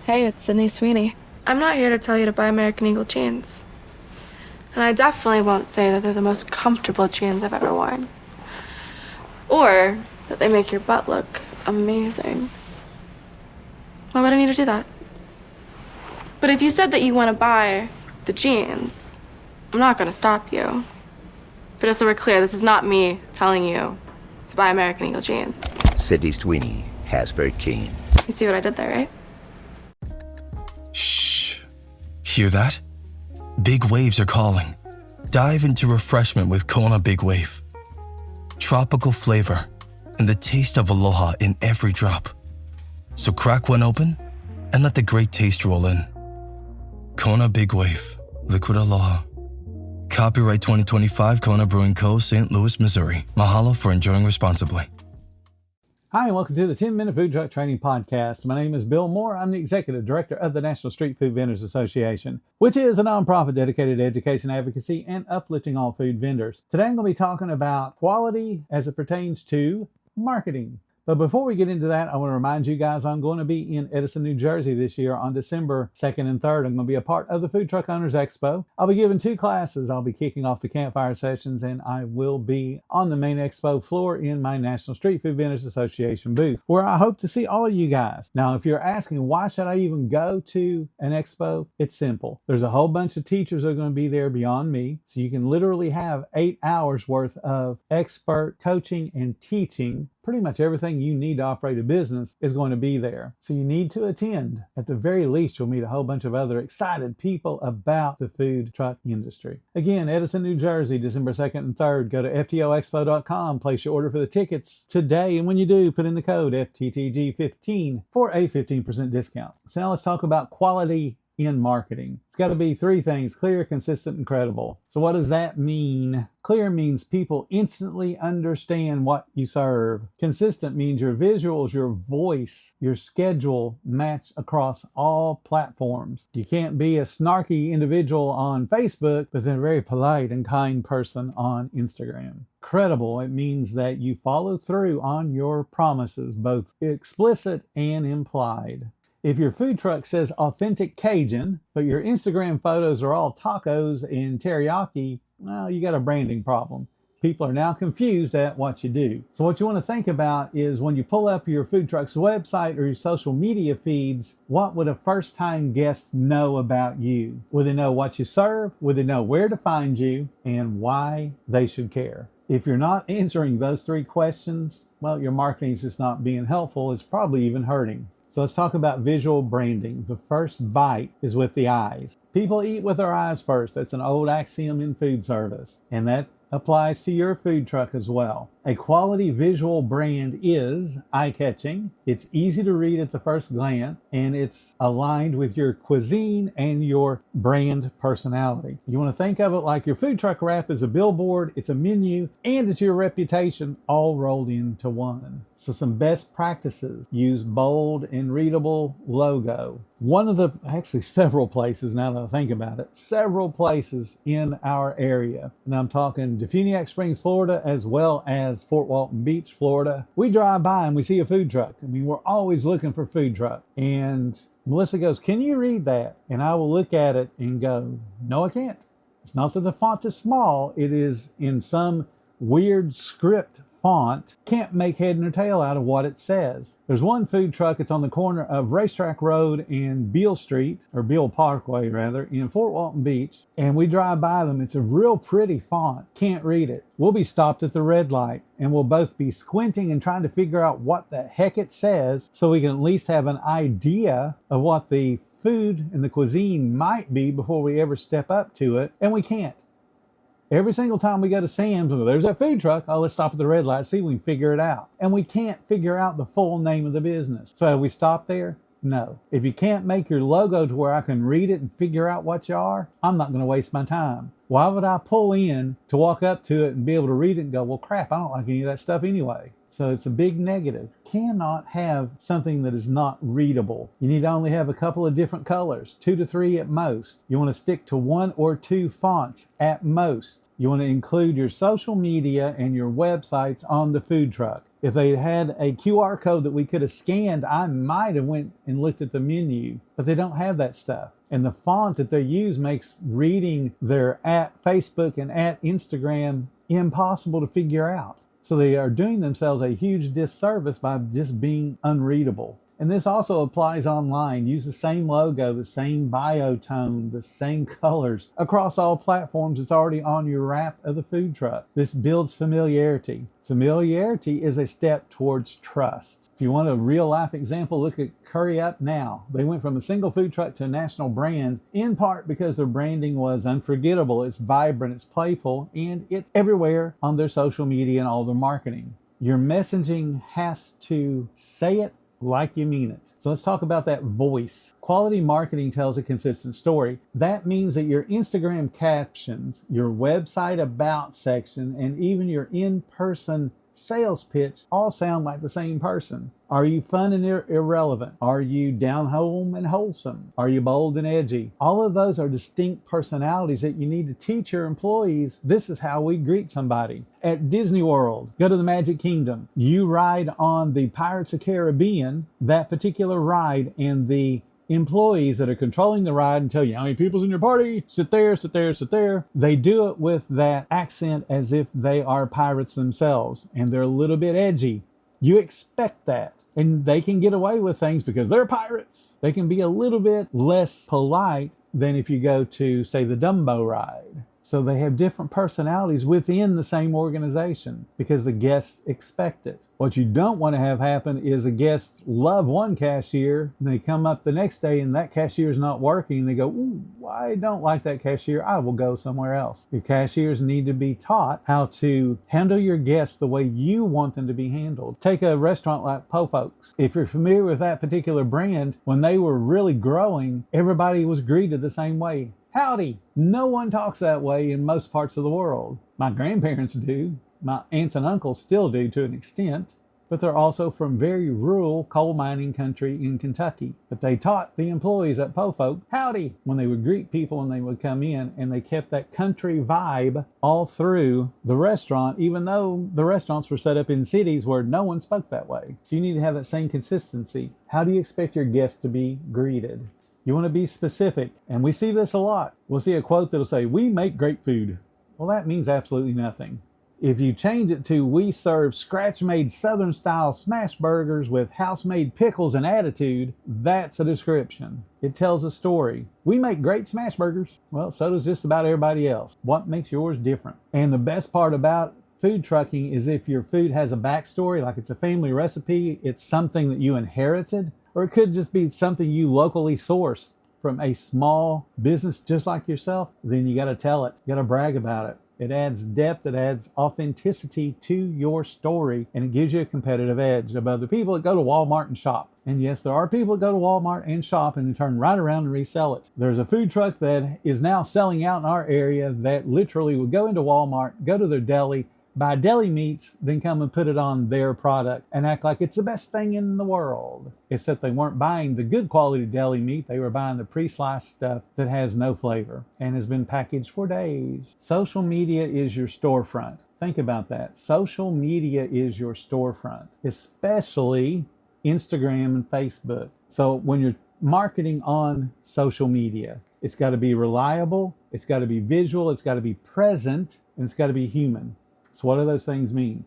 Hey, it's Sydney Sweeney. I'm not here to tell you to buy American Eagle jeans. And I definitely won't say that they're the most comfortable jeans I've ever worn. Or that they make your butt look amazing. Why would I need to do that? But if you said that you want to buy the jeans, I'm not going to stop you. But just so we're clear, this is not me telling you to buy American Eagle jeans. Sydney Sweeney, Hasbro Jeans. You see what I did there, right? Shh. Hear that? Big waves are calling. Dive into refreshment with Kona Big Wave. Tropical flavor and the taste of aloha in every drop. So crack one open and let the great taste roll in. Kona Big Wave, Liquid Aloha. Copyright 2025 Kona Brewing Co., St. Louis, Missouri. Mahalo for enjoying responsibly. Hi, and welcome to the 10-Minute Food Truck Training Podcast. My name is Bill Moore. I'm the Executive Director of the National Street Food Vendors Association, which is a nonprofit dedicated to education, advocacy, and uplifting all food vendors. Today I'm going to be talking about quality as it pertains to marketing. But before we get into that, I want to remind you guys I'm going to be in Edison, New Jersey this year on December 2nd and 3rd. I'm going to be a part of the Food Truck Owners Expo. I'll be giving 2 classes. I'll be kicking off the campfire sessions, and I will be on the main expo floor in my National Street Food Vendors Association booth, where I hope to see all of you guys. Now, if you're asking why should I even go to an expo, it's simple. There's a whole bunch of teachers that are going to be there beyond me, so you can literally have 8 hours worth of expert coaching and teaching. Pretty much everything you need to operate a business is going to be there. So you need to attend. At the very least, you'll meet a whole bunch of other excited people about the food truck industry. Again, Edison, New Jersey, December 2nd and 3rd. Go to FTOexpo.com, place your order for the tickets today. And when you do, put in the code FTTG15 for a 15% discount. So now let's talk about quality in marketing. It's got to be 3 things: clear, consistent, and credible. So what does that mean? Clear means people instantly understand what you serve. Consistent means your visuals, your voice, your schedule match across all platforms. You can't be a snarky individual on Facebook, but then a very polite and kind person on Instagram. Credible, it means that you follow through on your promises, both explicit and implied. If your food truck says authentic Cajun, but your Instagram photos are all tacos and teriyaki, well, you got a branding problem. People are now confused at what you do. So what you want to think about is when you pull up your food truck's website or your social media feeds, what would a first-time guest know about you? Would they know what you serve? Would they know where to find you and why they should care? If you're not answering those 3 questions, well, your marketing is just not being helpful. It's probably even hurting. So let's talk about visual branding. The first bite is with the eyes. People eat with their eyes first. That's an old axiom in food service, and that applies to your food truck as well. A quality visual brand is eye-catching, it's easy to read at the first glance, and it's aligned with your cuisine and your brand personality. You want to think of it like your food truck wrap is a billboard, it's a menu, and it's your reputation all rolled into one. So some best practices: use bold and readable logo. Actually several places, now that I think about it, several places in our area, and I'm talking Defuniak Springs, Florida, as well as Fort Walton Beach, Florida. We drive by and we see a food truck. I mean, we're always looking for food truck. And Melissa goes, "Can you read that?" And I will look at it and go, "No, I can't." It's not that the font is small. It is in some weird script font. Can't make head nor tail out of what it says. There's one food truck. It's on the corner of Racetrack Road and Beale Street, or Beale Parkway rather, in Fort Walton Beach. And we drive by them. It's a real pretty font. Can't read it. We'll be stopped at the red light and we'll both be squinting and trying to figure out what the heck it says so we can at least have an idea of what the food and the cuisine might be before we ever step up to it. And we can't. Every single time we go to Sam's, there's that food truck. Oh, let's stop at the red light, see if we can figure it out. And we can't figure out the full name of the business. So we stop there? No. If you can't make your logo to where I can read it and figure out what you are, I'm not going to waste my time. Why would I pull in to walk up to it and be able to read it and go, well, crap, I don't like any of that stuff anyway? So it's a big negative. Cannot have something that is not readable. You need to only have a couple of different colors, 2 to 3 at most. You want to stick to 1 or 2 fonts at most. You want to include your social media and your websites on the food truck. If they had a QR code that we could have scanned, I might have went and looked at the menu, but they don't have that stuff. And the font that they use makes reading their at Facebook and at Instagram impossible to figure out. So they are doing themselves a huge disservice by just being unreadable. And this also applies online. Use the same logo, the same bio tone, the same colors across all platforms. It's already on your wrap of the food truck. This builds familiarity. Familiarity is a step towards trust. If you want a real life example, look at Curry Up Now. They went from a single food truck to a national brand, in part because their branding was unforgettable. It's vibrant, it's playful, and it's everywhere on their social media and all their marketing. Your messaging has to say it like you mean it. So let's talk about that voice. Quality marketing tells a consistent story. That means that your Instagram captions, your website about section, and even your in-person sales pitch all sound like the same person. Are you fun and irrelevant? Are you down home and wholesome? Are you bold and edgy? All of those are distinct personalities that you need to teach your employees. This is how we greet somebody. At Disney World, go to the Magic Kingdom. You ride on the Pirates of the Caribbean, that particular ride, and the employees that are controlling the ride and tell you how many people's in your party, sit there, sit there, sit there. They do it with that accent as if they are pirates themselves, and they're a little bit edgy. You expect that. And they can get away with things because they're pirates. They can be a little bit less polite than if you go to, say, the Dumbo ride. So they have different personalities within the same organization because the guests expect it. What you don't want to have happen is a guest love one cashier, and they come up the next day and that cashier is not working. They go, ooh, I don't like that cashier. I will go somewhere else. Your cashiers need to be taught how to handle your guests the way you want them to be handled. Take a restaurant like Po Folks. If you're familiar with that particular brand, when they were really growing, everybody was greeted the same way. Howdy. No one talks that way in most parts of the world. My grandparents do. My aunts and uncles still do to an extent. But they're also from very rural coal mining country in Kentucky. But they taught the employees at Po Folk howdy when they would greet people when they would come in, and they kept that country vibe all through the restaurant, even though the restaurants were set up in cities where no one spoke that way. So you need to have that same consistency. How do you expect your guests to be greeted? You want to be specific, and we see this a lot. We'll see a quote that'll say, "We make great food." Well, that means absolutely nothing. If you change it to, "We serve scratch-made Southern-style smash burgers with house-made pickles and attitude," that's a description. It tells a story. We make great smash burgers. Well, so does just about everybody else. What makes yours different? And the best part about food trucking is if your food has a backstory, like it's a family recipe, it's something that you inherited, or it could just be something you locally sourced from a small business just like yourself, then you got to tell it. You got to brag about it. It adds depth, it adds authenticity to your story, and it gives you a competitive edge above the people that go to Walmart and shop. And yes, there are people that go to Walmart and shop and then turn right around and resell it. There's a food truck that is now selling out in our area that literally would go into Walmart, go to their deli, buy deli meats, then come and put it on their product and act like it's the best thing in the world. Except they weren't buying the good quality deli meat. They were buying the pre-sliced stuff that has no flavor and has been packaged for days. Social media is your storefront. Think about that. Social media is your storefront, especially Instagram and Facebook. So when you're marketing on social media, it's got to be reliable, it's got to be visual, it's got to be present, and it's got to be human. So what do those things mean?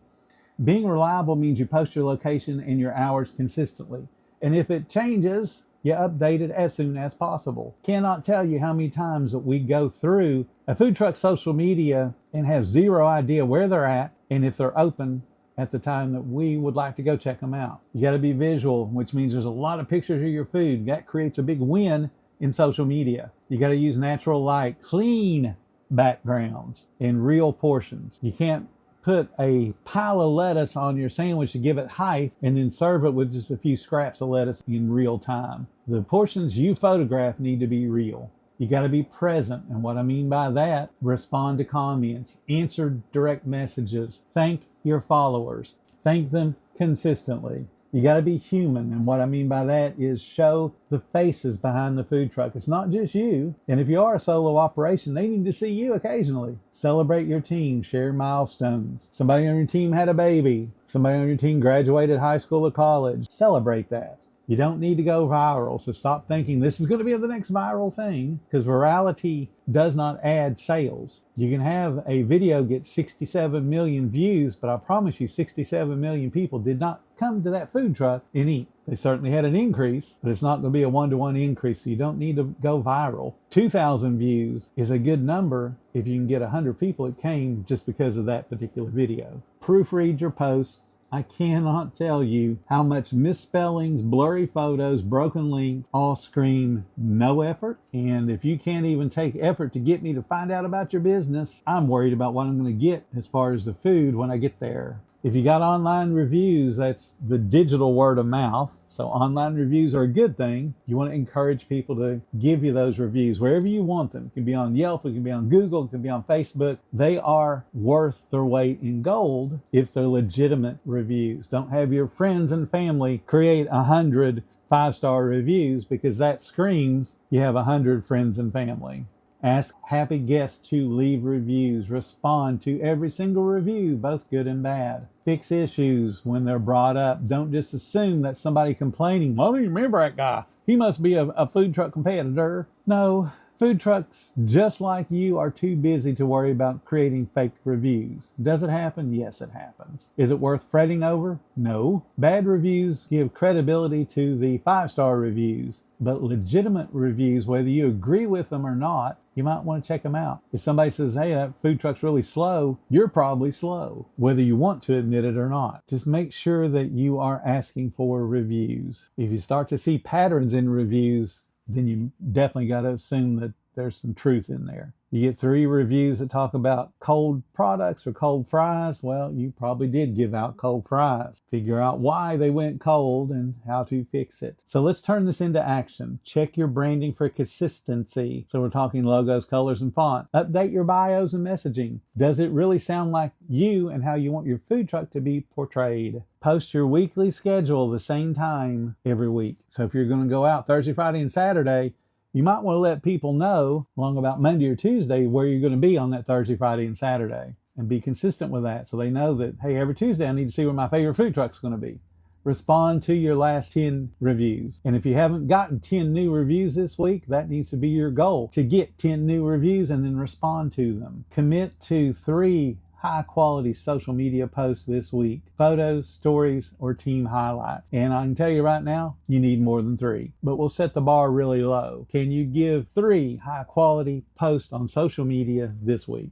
Being reliable means you post your location and your hours consistently. And if it changes, you update it as soon as possible. Cannot tell you how many times that we go through a food truck social media and have zero idea where they're at and if they're open at the time that we would like to go check them out. You got to be visual, which means there's a lot of pictures of your food. That creates a big win in social media. You got to use natural light, clean backgrounds, and real portions. You can't put a pile of lettuce on your sandwich to give it height and then serve it with just a few scraps of lettuce in real time. The portions you photograph need to be real. You got to be present. And what I mean by that, respond to comments, answer direct messages, thank your followers, thank them consistently. You got to be human. And what I mean by that is show the faces behind the food truck. It's not just you. And if you are a solo operation, they need to see you occasionally. Celebrate your team, share milestones. Somebody on your team had a baby. Somebody on your team graduated high school or college. Celebrate that. You don't need to go viral, so stop thinking this is going to be the next viral thing, because virality does not add sales. You can have a video get 67 million views, but I promise you 67 million people did not come to that food truck and eat. They certainly had an increase, but it's not going to be a one-to-one increase, so you don't need to go viral. 2,000 views is a good number if you can get 100 people that came just because of that particular video. Proofread your posts. I cannot tell you how much misspellings, blurry photos, broken links all scream no effort. And if you can't even take effort to get me to find out about your business, I'm worried about what I'm going to get as far as the food when I get there. If you got online reviews, that's the digital word of mouth. So online reviews are a good thing. You want to encourage people to give you those reviews wherever you want them. It can be on Yelp, it can be on Google, it can be on Facebook. They are worth their weight in gold if they're legitimate reviews. Don't have your friends and family create 100 5-star reviews, because that screams you have 100 friends and family. Ask happy guests to leave reviews. Respond to every single review, both good and bad. Fix issues when they're brought up. Don't just assume that somebody complaining, well, I don't even remember that guy. He must be a food truck competitor. No, food trucks, just like you, are too busy to worry about creating fake reviews. Does it happen? Yes, it happens. Is it worth fretting over? No. Bad reviews give credibility to the 5-star reviews. But legitimate reviews, whether you agree with them or not, you might want to check them out. If somebody says, hey, that food truck's really slow, you're probably slow, whether you want to admit it or not. Just make sure that you are asking for reviews. If you start to see patterns in reviews, then you definitely got to assume that there's some truth in there. You get 3 reviews that talk about cold products or cold fries. Well, you probably did give out cold fries. Figure out why they went cold and how to fix it. So let's turn this into action. Check your branding for consistency. So we're talking logos, colors, and font. Update your bios and messaging. Does it really sound like you and how you want your food truck to be portrayed? Post your weekly schedule the same time every week. So if you're going to go out Thursday, Friday, and Saturday, you might want to let people know along about Monday or Tuesday where you're going to be on that Thursday, Friday, and Saturday, and be consistent with that so they know that, hey, every Tuesday I need to see where my favorite food truck's going to be. Respond to your last 10 reviews. And if you haven't gotten 10 new reviews this week, that needs to be your goal, to get 10 new reviews and then respond to them. Commit to 3 high-quality social media posts this week. Photos, stories, or team highlights. And I can tell you right now, you need more than 3. But we'll set the bar really low. Can you give 3 high-quality posts on social media this week?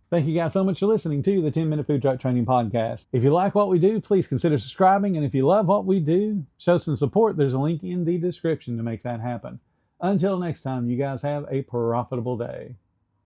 Thank you guys so much for listening to the 10-Minute Food Truck Training Podcast. If you like what we do, please consider subscribing. And if you love what we do, show some support. There's a link in the description to make that happen. Until next time, you guys have a profitable day.